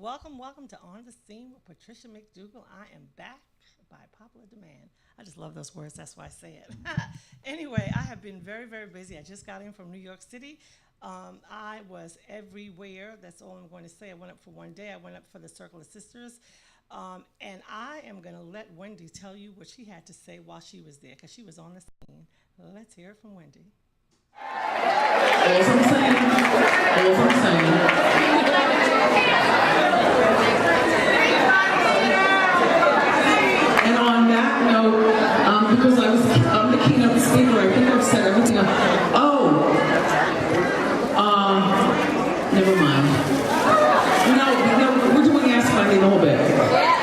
Welcome, welcome to On the Scene with Patricia McDougal. I am back by popular demand. I just love those words, that's why I say it. Anyway, I have been very, very busy. I just got in from New York City. I was everywhere. That's all I'm going to say. I went up for one day. I went up for the Circle of Sisters. And I am going to let Wendy tell you what she had to say while she was there, because she was on the scene. Let's hear it from Wendy. As I'm saying, as I'm saying. And on that note, because I'm the keynote speaker, I think I've said everything. Never mind. We're doing Ask Money in a little bit.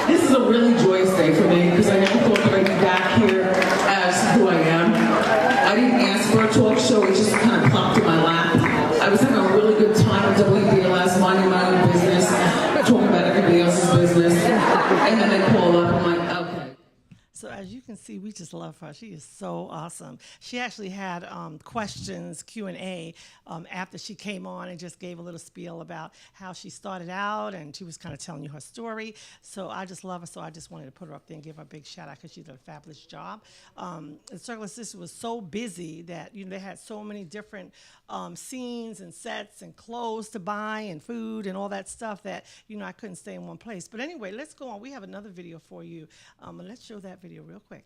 This is a really joyous day for me because I never thought that I'd be back here as who I am. I didn't ask for a talk show, it just kind of plopped in my lap. I was having a really good time at WLVS, minding my own business, talking about everybody else's business, and then they call up, I'm like, okay. So as you can see, we just love her. She is so awesome. She actually had questions, Q&A, after she came on and just gave a little spiel about how she started out, and she was kind of telling you her story. So I just love her, so I just wanted to put her up there and give her a big shout out because she did a fabulous job. The Circle of Sisters was so busy that they had so many different scenes and sets and clothes to buy and food and all that stuff that I couldn't stay in one place. But anyway, let's go on. We have another video for you. And let's show that video real quick.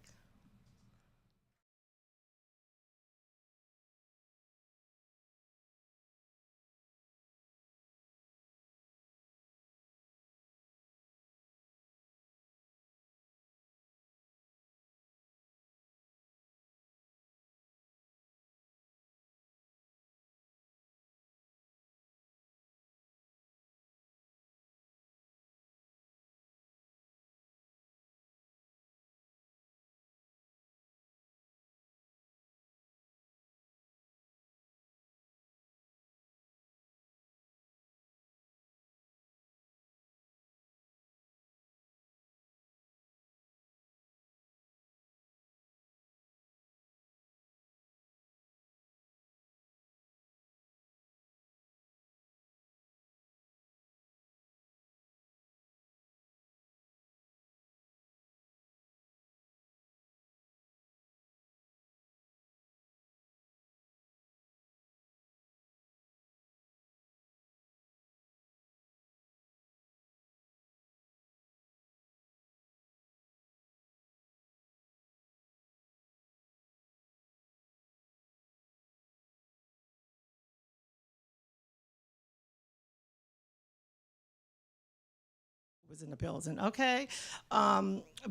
Was in the building, okay?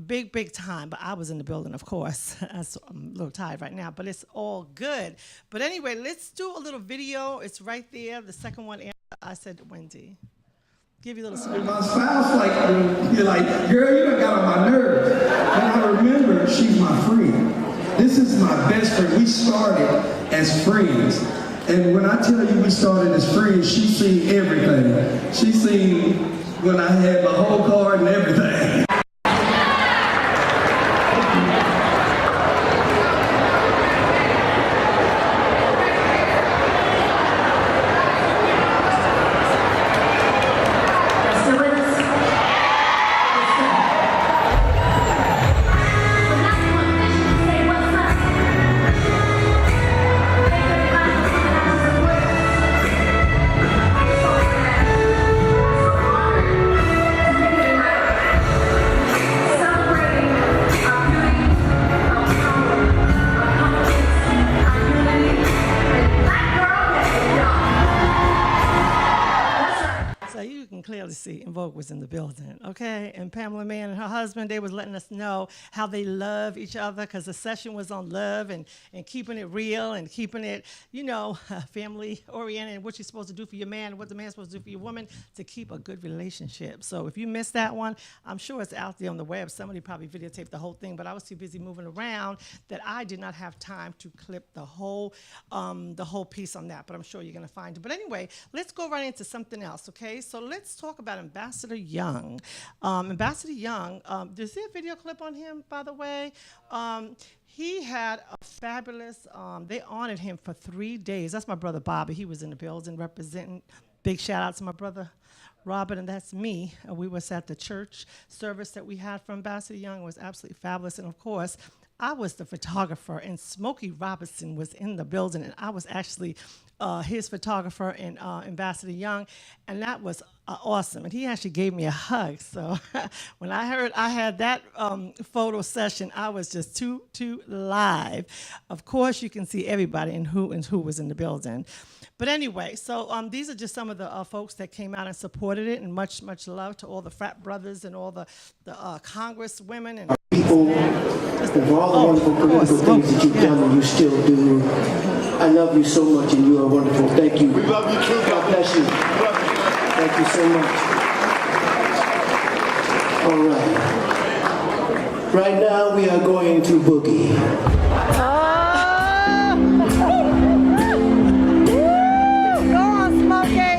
Big time, but I was in the building, of course. I'm a little tired right now, but it's all good. But anyway, let's do a little video. It's right there, the second one. I said, Wendy, give you a little story. My spouse, you're like, girl, you done got on my nerves. And I remember, she's my friend. This is my best friend. We started as friends. And when I tell you we started as friends, she seen everything. She seen when I had my whole card and everything. Clearly see En Vogue was in the building, okay? And Pamela Mann and her husband, they was letting us know how they love each other because the session was on love and keeping it real and keeping it, family-oriented and what you're supposed to do for your man and what the man's supposed to do for your woman to keep a good relationship. So if you missed that one, I'm sure it's out there on the web. Somebody probably videotaped the whole thing, but I was too busy moving around that I did not have time to clip the whole piece on that, but I'm sure you're going to find it. But anyway, let's go right into something else, okay? So let's talk about Ambassador Young. Ambassador Young, is there a video clip on him, by the way? He had a fabulous, they honored him for 3 days. That's my brother Bobby. He was in the building representing big shout out to my brother Robert, and that's me. We was at the church service that we had for Ambassador Young. It was absolutely fabulous. And of course, I was the photographer, and Smokey Robinson was in the building, and I was actually his photographer in Ambassador Young, and that was awesome. And he actually gave me a hug. So when I heard I had that photo session, I was just too live. Of course, you can see everybody and who was in the building. But anyway, so these are just some of the folks that came out and supported it, and much love to all the frat brothers and all the Congress women and people and for all the wonderful political things that you've done and you still do. I love you so much and you are wonderful. Thank you. We love you too. God bless you. Thank you so much. All right. Right now we are going to boogie. Go on, Smokey.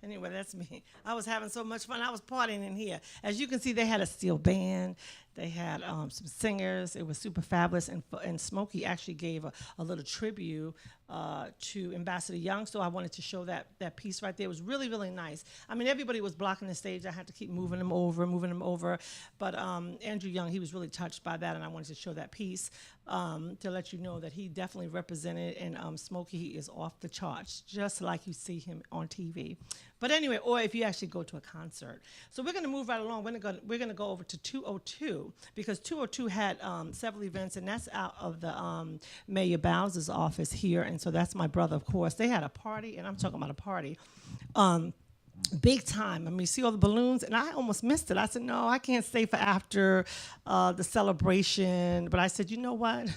Anyway, that's me. I was having so much fun. I was partying in here. As you can see, they had a steel band. They had some singers. It was super fabulous. And Smokey actually gave a little tribute to Ambassador Young. So I wanted to show that piece right there. It was really nice. I mean, everybody was blocking the stage. I had to keep moving them over. But Andrew Young, he was really touched by that, and I wanted to show that piece to let you know that he definitely represented. And Smokey, he is off the charts, just like you see him on TV. But anyway, or if you actually go to a concert. So we're going to move right along. We're going to go over to 202 because 202 had several events, and that's out of the Mayor Bowser's office here. And so that's my brother, of course. They had a party, and I'm talking about a party. Big time. I mean, you see all the balloons, and I almost missed it. I said, no, I can't stay for after the celebration. But I said, you know what?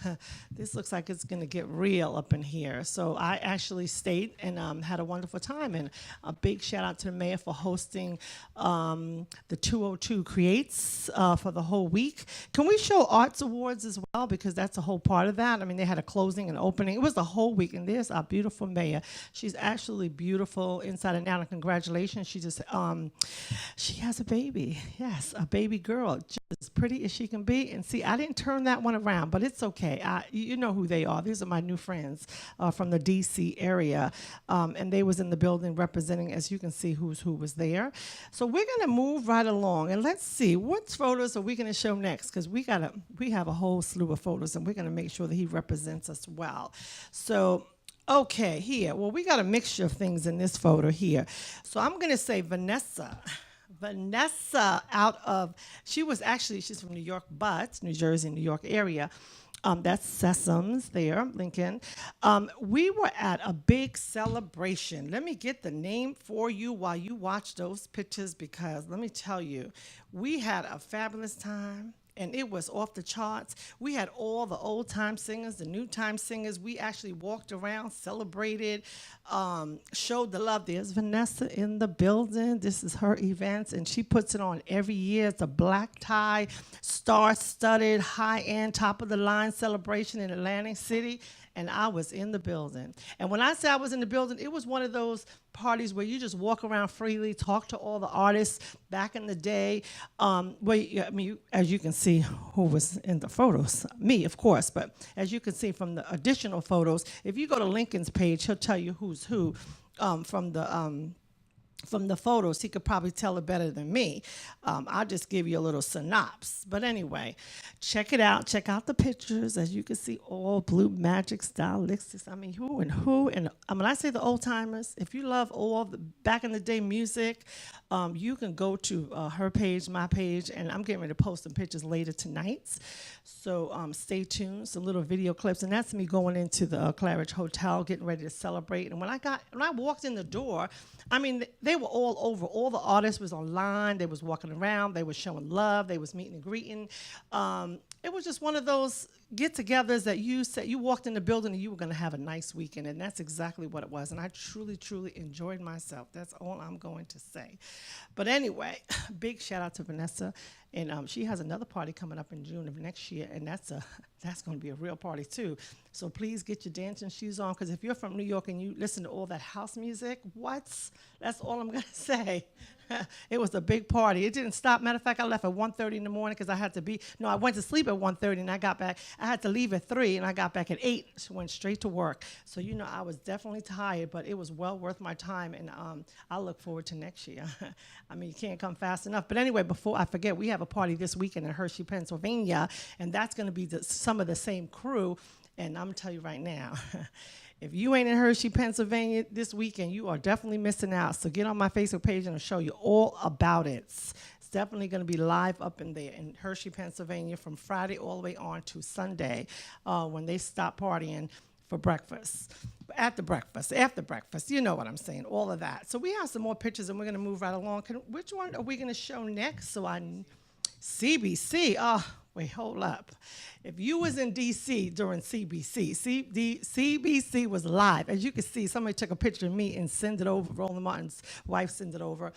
This looks like it's going to get real up in here. So I actually stayed and had a wonderful time. And a big shout out to the mayor for hosting the 202 Creates for the whole week. Can we show Arts Awards as well? Because that's a whole part of that. I mean, they had a closing and opening. It was the whole week. And there's our beautiful mayor. She's actually beautiful inside and out. And congratulations. She just, she has a baby. Yes, a baby girl, just as pretty as she can be. And see, I didn't turn that one around, but it's okay. You know who they are. These are my new friends from the D.C. area, and they was in the building representing, as you can see, who was there. So we're gonna move right along, and let's see what photos are we gonna show next, because we have a whole slew of photos, and we're gonna make sure that he represents us well. So. Okay, here. Well, we got a mixture of things in this photo here. So I'm going to say Vanessa she's from New York, but New Jersey, New York area. That's Sesame's there, Lincoln. We were at a big celebration. Let me get the name for you while you watch those pictures, because let me tell you, we had a fabulous time. And it was off the charts. We had all the old time singers, the new time singers. We actually walked around, celebrated, showed the love. There's Vanessa in the building. This is her events, and she puts it on every year. It's a black tie, star-studded, high-end, top-of-the-line celebration in Atlantic City. And I was in the building. And when I say I was in the building, it was one of those parties where you just walk around freely, talk to all the artists back in the day. As you can see who was in the photos, me, of course, but as you can see from the additional photos, if you go to Lincoln's page, he'll tell you who's who from the photos. He could probably tell it better than me. I'll just give you a little synopsis. But anyway, check it out. Check out the pictures. As you can see, all Blue Magic stylistics. I mean, who. And when I say the old timers, if you love all the back in the day music, you can go to her page, my page, and I'm getting ready to post some pictures later tonight. So stay tuned. Some little video clips, and that's me going into the Claridge Hotel, getting ready to celebrate. And when I walked in the door, I mean, they were all over. All the artists was online. They was walking around. They was showing love. They was meeting and greeting. It was just one of those get-togethers that you said you walked in the building and you were going to have a nice weekend, and that's exactly what it was. And I truly, truly enjoyed myself. That's all I'm going to say. But anyway, big shout out to Vanessa, and she has another party coming up in June of next year, and that's going to be a real party too. So please get your dancing shoes on, because if you're from New York and you listen to all that house music, that's all I'm going to say. It was a big party. It didn't stop. Matter of fact, I left at 1:30 in the morning because I went to sleep at 1:30 and I got back. I had to leave at 3 and I got back at 8. So went straight to work. So, I was definitely tired, but it was well worth my time, and I look forward to next year. I mean, you can't come fast enough. But anyway, before I forget, we have a party this weekend in Hershey, Pennsylvania, and that's going to be some of the same crew. And I'm going to tell you right now, if you ain't in Hershey, Pennsylvania this weekend, you are definitely missing out. So get on my Facebook page and I'll show you all about it. It's definitely going to be live up in there in Hershey, Pennsylvania from Friday all the way on to Sunday when they stop partying for breakfast. After breakfast, you know what I'm saying, all of that. So we have some more pictures and we're going to move right along. Which one are we going to show next? CBC. Wait, hold up. If you was in D.C. during CBC, CBC was live. As you can see, somebody took a picture of me and sent it over. Roland Martin's wife sent it over.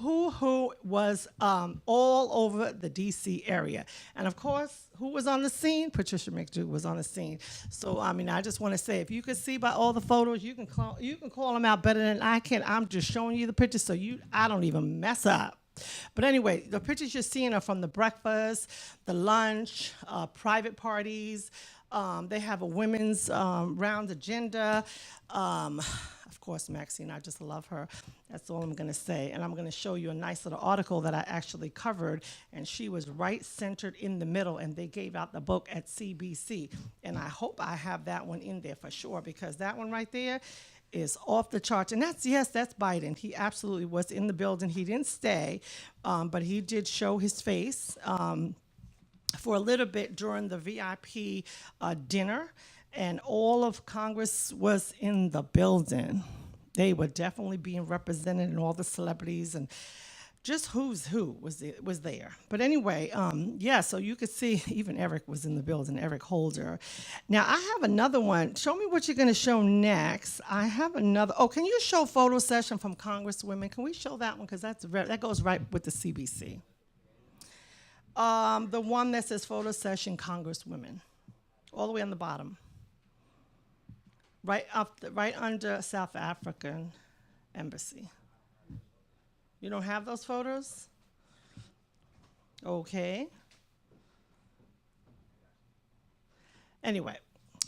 Who was all over the D.C. area. And, of course, who was on the scene? Patricia McDougal was on the scene. So, I just want to say, if you could see by all the photos, you can call them out better than I can. I'm just showing you the pictures so I don't even mess up. But anyway, the pictures you're seeing are from the breakfast, the lunch, private parties. They have a women's round agenda. Of course, Maxine, I just love her. That's all I'm going to say. And I'm going to show you a nice little article that I actually covered. And she was right centered in the middle. And they gave out the book at CBC. And I hope I have that one in there for sure, because that one right there is off the charts. And that's Biden. He absolutely was in the building. He didn't stay, but he did show his face for a little bit during the VIP dinner, and all of Congress was in the building. They were definitely being represented, and all the celebrities and just who's who was there. But anyway, so you could see even Eric was in the building, Eric Holder. Now, I have another one. Show me what you're going to show next. I have another. Oh, can you show photo session from Congresswomen? Can we show that one? Because that goes right with the CBC. The one that says photo session Congresswomen, all the way on the bottom. Right under South African Embassy. You don't have those photos? Okay. Anyway,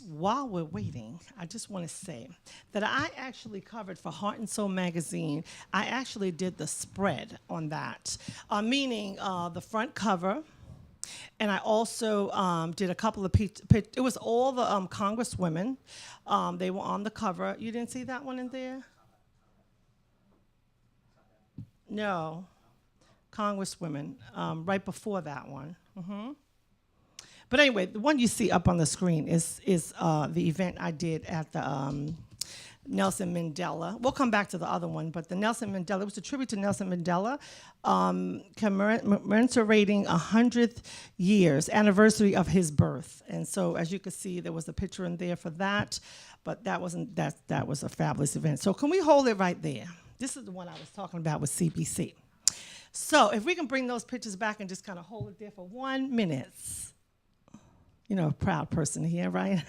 while we're waiting, I just want to say that I actually covered for Heart and Soul magazine. I actually did the spread on that, meaning the front cover. And I also did a couple of it was all the Congresswomen. They were on the cover. You didn't see that one in there? No, Congresswomen, right before that one. Mm-hmm. But anyway, the one you see up on the screen is the event I did at the Nelson Mandela. We'll come back to the other one, but the Nelson Mandela, it was a tribute to Nelson Mandela, commemorating 100th years anniversary of his birth. And so, as you can see, there was a picture in there for that, but that was a fabulous event. So can we hold it right there? This is the one I was talking about with CBC. So if we can bring those pictures back and just kind of hold it there for 1 minute. A proud person here, right?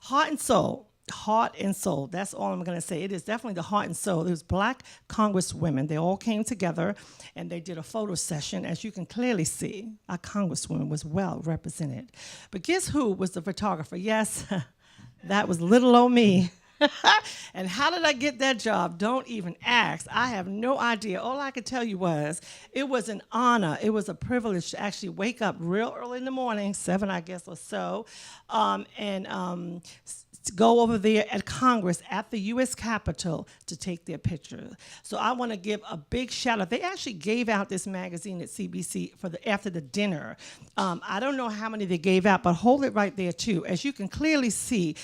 Heart and soul. Heart and soul. That's all I'm going to say. It is definitely the heart and soul. It was Black Congresswomen. They all came together and they did a photo session. As you can clearly see, our Congresswoman was well represented. But guess who was the photographer? Yes, that was little old me. And how did I get that job? Don't even ask. I have no idea. All I could tell you was it was an honor. It was a privilege to actually wake up real early in the morning, 7, I guess, or so, and go over there at Congress at the U.S. Capitol to take their picture. So I want to give a big shout out. They actually gave out this magazine at CBC after the dinner. I don't know how many they gave out, but hold it right there too. As you can clearly see,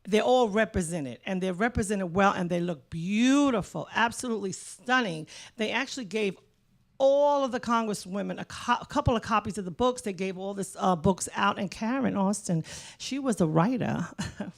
they're all represented, and they're represented well, and they look beautiful, absolutely stunning. They actually gave all of the congresswomen a couple of copies of the books. They gave all this books out, and Karen Austin, she was the writer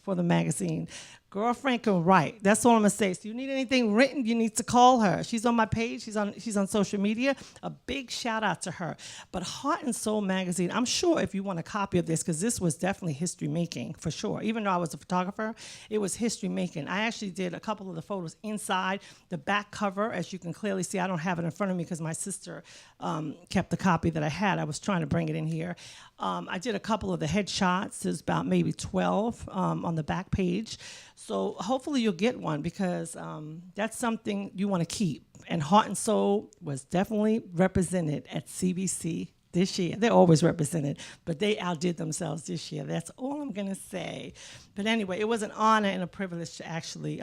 for the magazine. Girlfriend can write. That's all I'm gonna say. So you need anything written, you need to call her. She's on my page. She's on social media. A big shout out to her. But Heart and Soul magazine, I'm sure if you want a copy of this, because this was definitely history making for sure. Even though I was a photographer, it was history making. I actually did a couple of the photos inside the back cover. As you can clearly see, I don't have it in front of me because my sister kept the copy that I had. I was trying to bring it in here. I did a couple of the headshots. There's about maybe 12 on the back page. So hopefully you'll get one, because that's something you want to keep. And Heart and Soul was definitely represented at CBC this year. They're always represented, but they outdid themselves this year. That's all I'm going to say. But anyway, it was an honor and a privilege to actually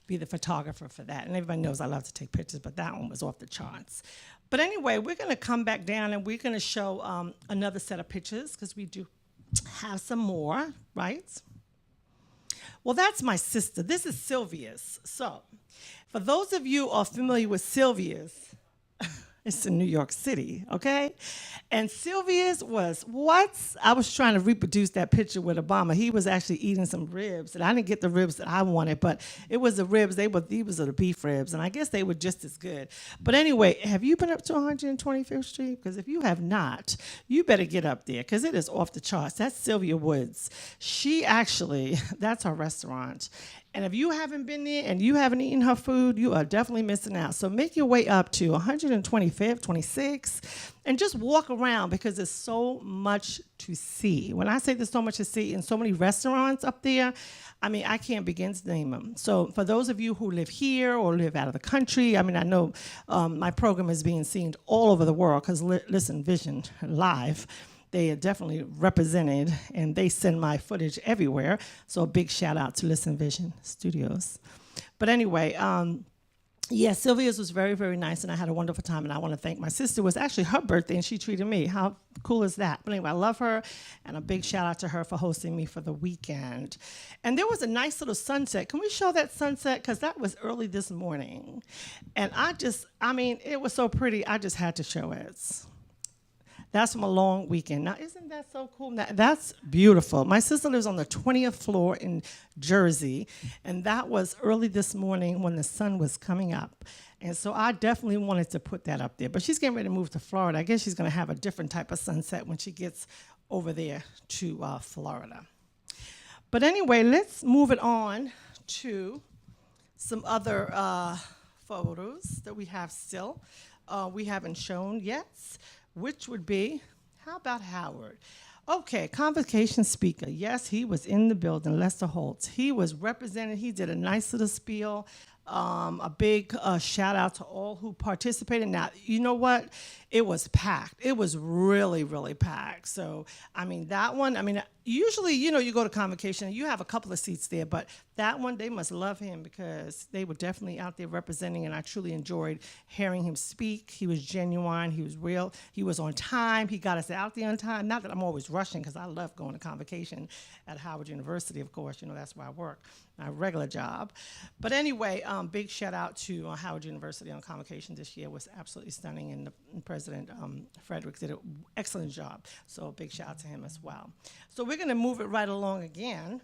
be the photographer for that. And everybody knows I love to take pictures, but that one was off the charts. But anyway, we're going to come back down, and we're going to show another set of pictures, because we do have some more, right? Well, that's my sister. This is Sylvia's. So, for those of you who are familiar with Sylvia's, it's in New York City, okay? And Sylvia's was what? I was trying to reproduce that picture with Obama. He was actually eating some ribs, and I didn't get the ribs that I wanted, but it was the ribs. These were the beef ribs, and I guess they were just as good. But anyway, have you been up to 125th Street? Because if you have not, you better get up there, because it is off the charts. That's Sylvia Woods. She actually, that's her restaurant. And if you haven't been there and you haven't eaten her food, you are definitely missing out. So make your way up to 125th, 26th, and just walk around, because there's so much to see. When I say there's so much to see and so many restaurants up there, I mean, I can't begin to name them. So for those of you who live here or live out of the country, I mean, I know my program is being seen all over the world, because Listen Vision Live, they are definitely represented, and they send my footage everywhere. So a big shout out to Listen Vision Studios. But anyway, yeah, Sylvia's was very, very nice, and I had a wonderful time, and I want to thank my sister. It was actually her birthday, and she treated me. How cool is that? But anyway, I love her, and a big shout out to her for hosting me for the weekend. And there was a nice little sunset. Can we show that sunset? Because that was early this morning. And I mean, it was so pretty, I just had to show it. That's from a long weekend. Now, isn't that so cool? That's beautiful. My sister lives on the 20th floor in Jersey, and that was early this morning when the sun was coming up. And so I definitely wanted to put that up there. But she's getting ready to move to Florida. I guess she's going to have a different type of sunset when she gets over there to Florida. But anyway, let's move it on to some other photos that we have still. We haven't shown yet, which would be, how about Howard? Okay, convocation speaker. Yes, he was in the building, Lester Holt. He was represented. He did a nice little spiel. A big shout out to all who participated. Now, you know what? It was packed. It was really, really packed. So, I mean, that one, usually, you go to convocation and you have a couple of seats there, but that one, they must love him, because they were definitely out there representing, and I truly enjoyed hearing him speak. He was genuine. He was real. He was on time. He got us out there on time. Not that I'm always rushing, because I love going to convocation at Howard University, of course. That's where I work, my regular job. But anyway, big shout out to Howard University on convocation this year. It was absolutely stunning, and the President Frederick did an excellent job. So a big shout out to him as well. So we're going to move it right along again.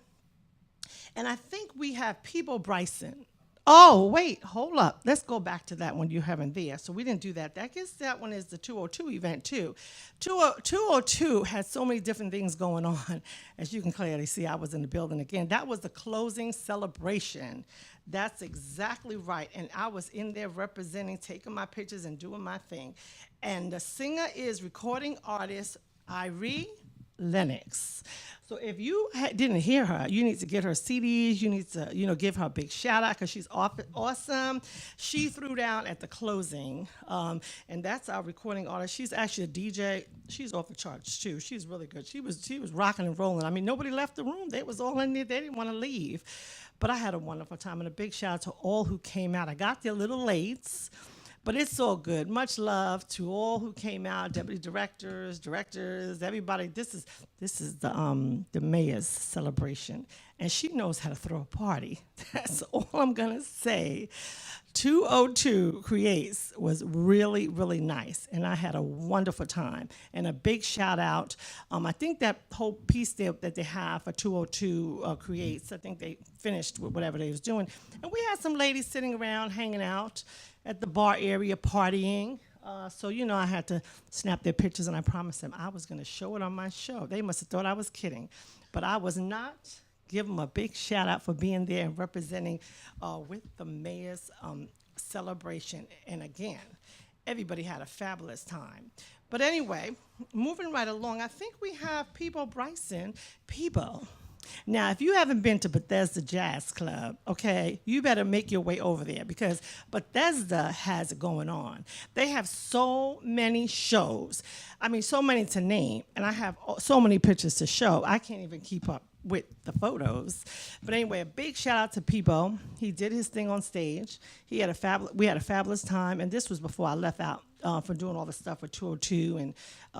And I think we have Peebo Bryson. Oh, wait, hold up. Let's go back to that one you haven't there. So we didn't do that. I guess that one is the 202 event, too. 202 had so many different things going on. As you can clearly see, I was in the building again. That was the closing celebration. That's exactly right. And I was in there representing, taking my pictures and doing my thing. And the singer is recording artist Irie Lennox. So if you didn't hear her, you need to get her CDs. You need to, give her a big shout out, because she's awesome. She threw down at the closing, and that's our recording artist. She's actually a DJ. She's off the charts too. She's really good. She was rocking and rolling. Nobody left the room. They was all in there. They didn't want to leave. But I had a wonderful time, and a big shout out to all who came out. I got there a little late, but it's all good. Much love to all who came out, deputy directors, everybody. This is the mayor's celebration, and she knows how to throw a party. That's all I'm going to say. 202 Creates was really, really nice, and I had a wonderful time. And a big shout out. I think that whole piece there that they have for 202 Creates, I think they finished with whatever they was doing. And we had some ladies sitting around, hanging out at the bar area, partying. So, I had to snap their pictures, and I promised them I was going to show it on my show. They must have thought I was kidding, but I was not. Give them a big shout out for being there and representing with the mayor's celebration. And again, everybody had a fabulous time. But anyway, moving right along, I think we have Peebo Bryson. Peebo. Now, if you haven't been to Bethesda Jazz Club, okay, you better make your way over there because Bethesda has it going on. They have so many shows. I mean, so many to name, and I have so many pictures to show. I can't even keep up with the photos. But anyway, a big shout out to Peebo. He did his thing on stage. We had a fabulous time, and this was before I left out for doing all the stuff with 202 and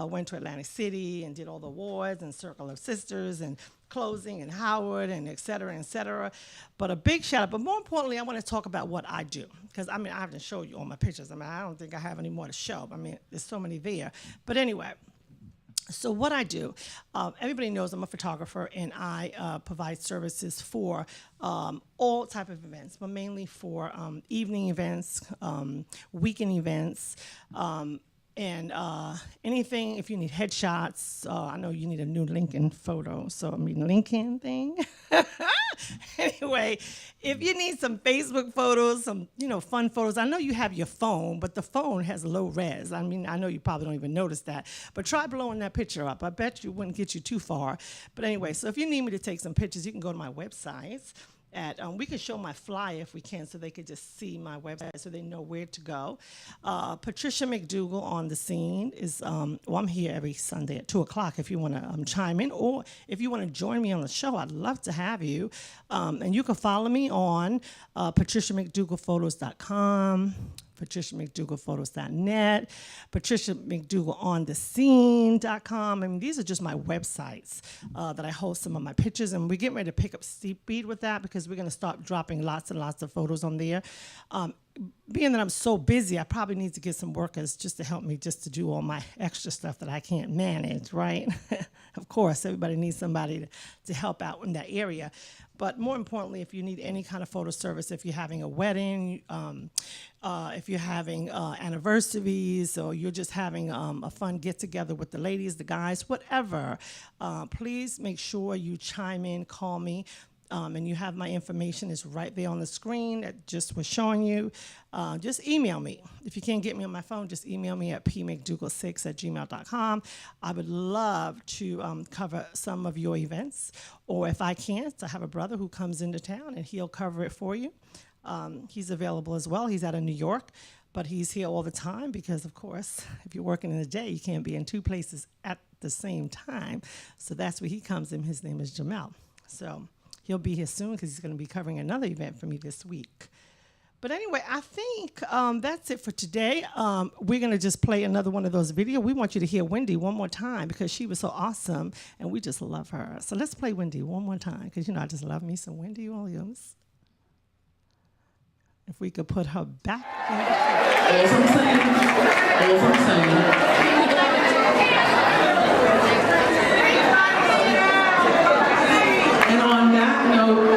went to Atlantic City and did all the awards and Circle of Sisters and closing and Howard and et cetera, but a big shout out. But more importantly, I want to talk about what I do because I haven't showed you all my pictures. I don't think I have any more to show. There's so many there. But anyway, so what I do, everybody knows I'm a photographer and I provide services for all type of events, but mainly for evening events, weekend events, and anything, if you need headshots, I know you need a new Lincoln photo, so Lincoln thing. Anyway, if you need some Facebook photos, some fun photos, I know you have your phone, but the phone has low res. I know you probably don't even notice that, but try blowing that picture up. I bet you wouldn't get you too far. But anyway, so if you need me to take some pictures, you can go to my website. We can show my flyer if we can so they could just see my website so they know where to go. Patricia McDougal on the scene is, I'm here every Sunday at 2 o'clock if you want to chime in, or if you want to join me on the show, I'd love to have you. And you can follow me on patriciamcdougalphotos.com, patriciamcdougalphotos.net, patriciamcdougalonthescene.com. These are just my websites that I host some of my pictures, and we're getting ready to pick up speed with that because we're going to start dropping lots and lots of photos on there. Being that I'm so busy, I probably need to get some workers just to help me just to do all my extra stuff that I can't manage, right? Of course, everybody needs somebody to help out in that area. But more importantly, if you need any kind of photo service, if you're having a wedding, if you're having anniversaries, or you're just having a fun get-together with the ladies, the guys, whatever, please make sure you chime in, call me. And you have my information. It's right there on the screen that just was showing you. Just email me. If you can't get me on my phone, just email me at pmcdougal6@gmail.com. I would love to cover some of your events. Or if I can't, I have a brother who comes into town and he'll cover it for you. He's available as well. He's out of New York, but he's here all the time because, of course, if you're working in the day, you can't be in two places at the same time. So that's where he comes in. His name is Jamel. So he'll be here soon because he's going to be covering another event for me this week. But anyway, I think that's it for today. We're going to just play another one of those videos. We want you to hear Wendy one more time because she was so awesome, and we just love her. So let's play Wendy one more time because, I just love me some Wendy Williams. If we could put her back in the As I'm saying. And on that note,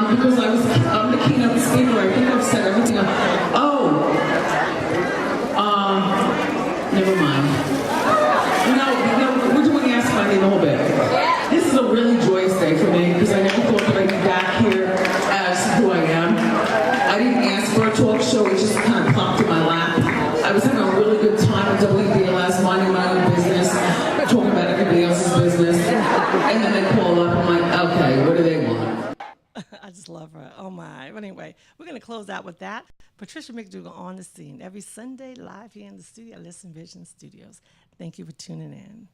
because I'm the keynote speaker, I think I've said everything. Never mind. No, we're doing Ask My Name a little bit. This is a really joyous day for me because I never thought that I'd be back here as who I am. I didn't ask for a talk show, it just kind of plopped in my lap. I was having a really good time at WLVS, minding my own business, talking about everybody else's business, and then they call up, I'm like, okay, what do they want? I just love her. Oh, my. But anyway, we're going to close out with that. Patricia McDougal on the scene every Sunday live here in the studio, Listen Vision Studios. Thank you for tuning in.